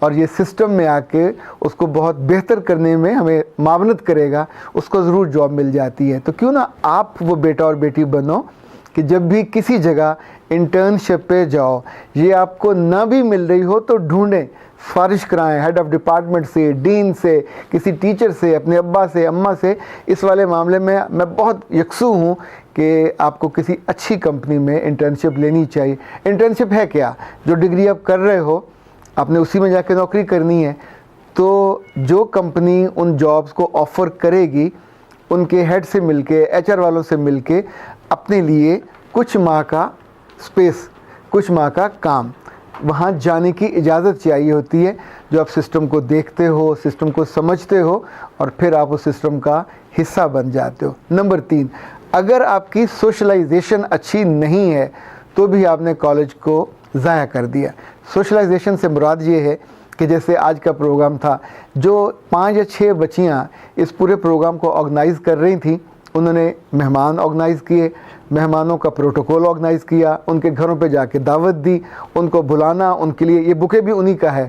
اور یہ سسٹم میں آ کے اس کو بہت بہتر کرنے میں ہمیں معاونت کرے گا، اس کو ضرور جاب مل جاتی ہے۔ تو کیوں نہ آپ وہ بیٹا اور بیٹی بنو کہ جب بھی کسی جگہ انٹرنشپ پہ جاؤ، یہ آپ کو نہ بھی مل رہی ہو تو ڈھونڈیں، سفارش کرائیں ہیڈ آف ڈپارٹمنٹ سے، ڈین سے، کسی ٹیچر سے، اپنے ابا سے، اماں سے۔ اس والے معاملے میں بہت یکسو ہوں کہ آپ کو کسی اچھی کمپنی میں انٹرنشپ لینی چاہیے۔ انٹرنشپ ہے کیا؟ جو ڈگری آپ کر رہے ہو آپ نے اسی میں جا کے نوکری کرنی ہے، تو جو کمپنی ان جابس کو آفر کرے گی ان کے ہیڈ سے مل کے، ایچ آر والوں سے مل کے اپنے لیے کچھ ماہ کا اسپیس، کچھ ماہ کا کام وہاں جانے کی اجازت چاہیے ہوتی ہے، جو آپ سسٹم کو دیکھتے ہو، سسٹم کو سمجھتے ہو اور پھر آپ اس سسٹم کا حصہ بن جاتے ہو۔ نمبر 3، اگر آپ کی سوشلائزیشن اچھی نہیں ہے تو بھی آپ نے کالج کو ضائع کر دیا۔ سوشلائزیشن سے مراد یہ ہے کہ جیسے آج کا پروگرام تھا، جو 5 یا 6 بچیاں اس پورے پروگرام کو آرگنائز کر رہی تھیں، انہوں نے مہمان آرگنائز کیے، مہمانوں کا پروٹوکول آرگنائز کیا، ان کے گھروں پہ جا کے دعوت دی، ان کو بلانا، ان کے لیے یہ بکے بھی انہی کا ہے،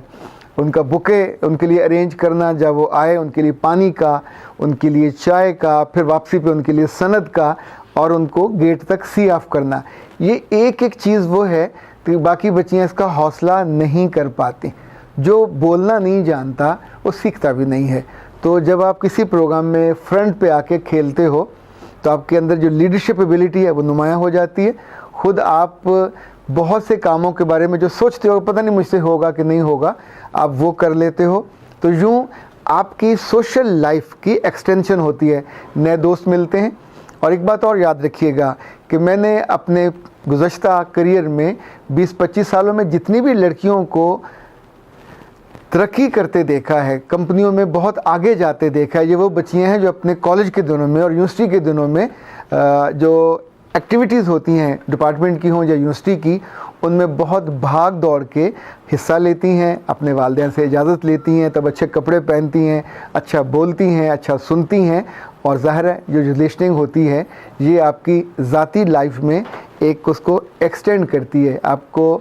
ان کا بکے ان کے لیے ارینج کرنا، جب وہ آئے ان کے لیے پانی کا، ان کے لیے چائے کا، پھر واپسی پہ ان کے لیے سند کا، اور ان کو گیٹ تک سی آف کرنا۔ یہ ایک ایک چیز وہ ہے کہ باقی بچیاں اس کا حوصلہ نہیں کر پاتی۔ جو بولنا نہیں جانتا وہ سیکھتا بھی نہیں ہے۔ تو جب آپ کسی پروگرام میں فرنٹ پہ آ کے کھیلتے ہو تو آپ کے اندر جو لیڈرشپ ایبلٹی ہے وہ نمایاں ہو جاتی ہے۔ خود آپ بہت سے کاموں کے بارے میں جو سوچتے ہو پتہ نہیں مجھ سے ہوگا کہ نہیں ہوگا، آپ وہ کر لیتے ہو۔ تو یوں آپ کی سوشل لائف کی ایکسٹینشن ہوتی ہے، نئے دوست ملتے ہیں۔ اور ایک بات اور یاد رکھیے گا کہ میں نے اپنے گزشتہ کریئر میں 20-25 سالوں میں جتنی بھی لڑکیوں کو ترقی کرتے دیکھا ہے، کمپنیوں میں بہت آگے جاتے دیکھا ہے، یہ وہ بچیاں ہیں جو اپنے کالج کے دنوں میں اور یونیورسٹی کے دنوں میں جو ایکٹیویٹیز ہوتی ہیں ڈپارٹمنٹ کی ہوں یا یونیورسٹی کی، ان میں بہت بھاگ دوڑ کے حصہ لیتی ہیں، اپنے والدین سے اجازت لیتی ہیں، تب اچھے کپڑے پہنتی ہیں، اچھا بولتی ہیں، اچھا سنتی ہیں، اور ظاہر ہے جو ریلیشننگ ہوتی ہے یہ آپ کی ذاتی لائف میں ایک اس کو ایکسٹینڈ کرتی ہے، آپ کو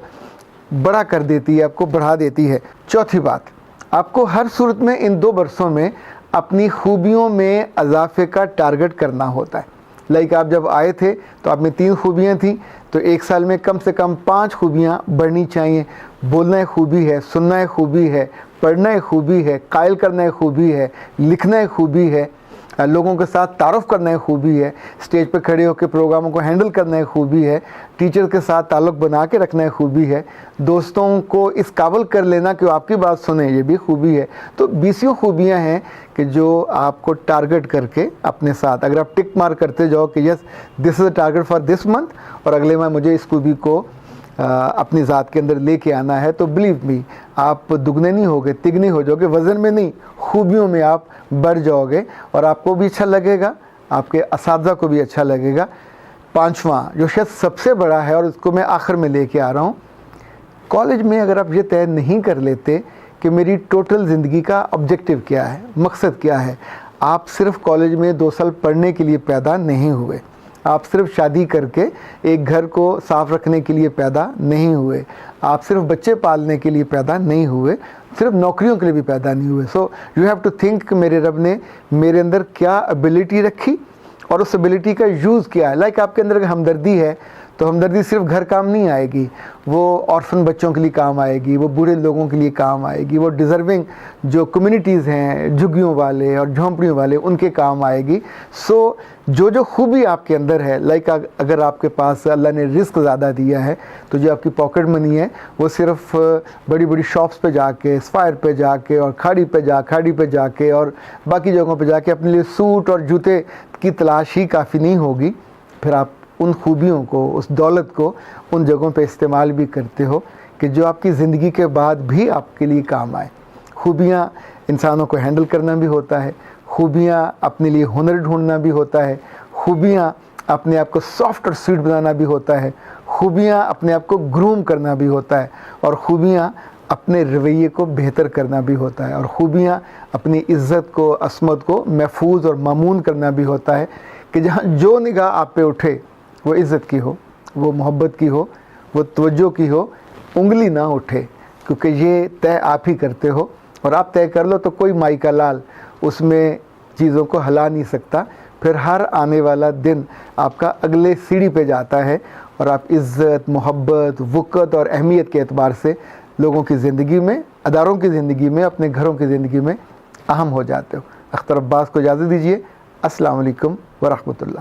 بڑا کر دیتی ہے، آپ کو بڑھا دیتی ہے۔ چوتھی بات، آپ کو ہر صورت میں ان 2 برسوں میں اپنی خوبیوں میں اضافے کا ٹارگٹ کرنا ہوتا ہے۔ لائک آپ جب آئے تھے تو آپ میں 3 خوبیاں تھیں، تو 1 سال میں کم سے کم 5 خوبیاں بڑھنی چاہیے۔ بولنا ایک خوبی ہے، سننا ایک خوبی ہے، پڑھنا ایک خوبی ہے، قائل کرنا ایک خوبی ہے، لکھنا ایک خوبی ہے، لوگوں کے ساتھ تعارف کرنا ایک خوبی ہے، اسٹیج پہ کھڑے ہو کے پروگراموں کو ہینڈل کرنا ایک خوبی ہے، ٹیچر کے ساتھ تعلق بنا کے رکھنا ایک خوبی ہے، دوستوں کو اس قابل کر لینا کہ وہ آپ کی بات سنیں، یہ بھی خوبی ہے۔ تو 20 خوبیاں ہیں کہ جو آپ کو ٹارگٹ کر کے اپنے ساتھ، اگر آپ ٹک مار کرتے جاؤ کہ یس دس از اے ٹارگٹ فار دس منتھ، اور اگلے ماہ مجھے اس خوبی کو اپنی ذات کے اندر لے کے آنا ہے، تو بلیو می آپ دگنے نہیں ہوگے، تگنے ہو جاؤ گے، وزن میں نہیں خوبیوں میں آپ بڑھ جاؤ گے، اور آپ کو بھی اچھا لگے گا، آپ کے اساتذہ کو بھی اچھا لگے گا۔ 5واں جو شاید سب سے بڑا ہے اور اس کو میں آخر میں لے کے آ رہا ہوں، کالج میں اگر آپ یہ طے نہیں کر لیتے کہ میری ٹوٹل زندگی کا آبجیکٹیو کیا ہے، مقصد کیا ہے، آپ صرف کالج میں 2 سال پڑھنے کے لیے پیدا نہیں ہوئے، آپ صرف شادی کر کے ایک گھر کو صاف رکھنے کے لیے پیدا نہیں ہوئے، آپ صرف بچے پالنے کے لیے پیدا نہیں ہوئے، صرف نوکریوں کے لیے بھی پیدا نہیں ہوئے۔ So you have to think کہ میرے رب نے میرے اندر کیا ایبلٹی رکھی اور اس ایبلٹی کا یوز کیا ہے۔ لائک آپ کے اندر اگر ہمدردی ہے تو ہمدردی صرف گھر کام نہیں آئے گی، وہ آرفن بچوں کے لیے کام آئے گی، وہ بوڑھے لوگوں کے لیے کام آئے گی، وہ ڈیزرونگ جو کمیونٹیز ہیں، جھگیوں والے اور جھونپڑیوں والے، ان کے کام آئے گی۔ سو جو خوبی آپ کے اندر ہے، لائک اگر آپ کے پاس اللہ نے رزق زیادہ دیا ہے تو جو آپ کی پاکٹ منی ہے وہ صرف بڑی بڑی شاپس پہ جا کے، اسپائر پہ جا کے، اور کھاڑی پہ جا کے اور باقی جگہوں پہ جا کے اپنے لیے سوٹ اور جوتے کی تلاش ہی کافی نہیں ہوگی۔ پھر آپ ان خوبیوں کو، اس دولت کو ان جگہوں پہ استعمال بھی کرتے ہو کہ جو آپ کی زندگی کے بعد بھی آپ کے لیے کام آئے۔ خوبیاں انسانوں کو ہینڈل کرنا بھی ہوتا ہے، خوبیاں اپنے لیے ہنر ڈھونڈنا بھی ہوتا ہے، خوبیاں اپنے آپ کو سافٹ اور سویٹ بنانا بھی ہوتا ہے، خوبیاں اپنے آپ کو گروم کرنا بھی ہوتا ہے، اور خوبیاں اپنے رویے کو بہتر کرنا بھی ہوتا ہے، اور خوبیاں اپنی عزت کو، عصمت کو محفوظ اور مامون کرنا بھی ہوتا ہے کہ جہاں جو نگاہ آپ پہ اٹھے وہ عزت کی ہو، وہ محبت کی ہو، وہ توجہ کی ہو، انگلی نہ اٹھے۔ کیونکہ یہ طے آپ ہی کرتے ہو، اور آپ طے کر لو تو کوئی مائی کا لال اس میں چیزوں کو ہلا نہیں سکتا. پھر ہر آنے والا دن آپ کا اگلے سیڑھی پہ جاتا ہے، اور آپ عزت، محبت، وقت اور اہمیت کے اعتبار سے لوگوں کی زندگی میں، اداروں کی زندگی میں، اپنے گھروں کی زندگی میں اہم ہو جاتے ہو. اختر عباس کو اجازت دیجیے. السلام علیکم ورحمۃ اللہ.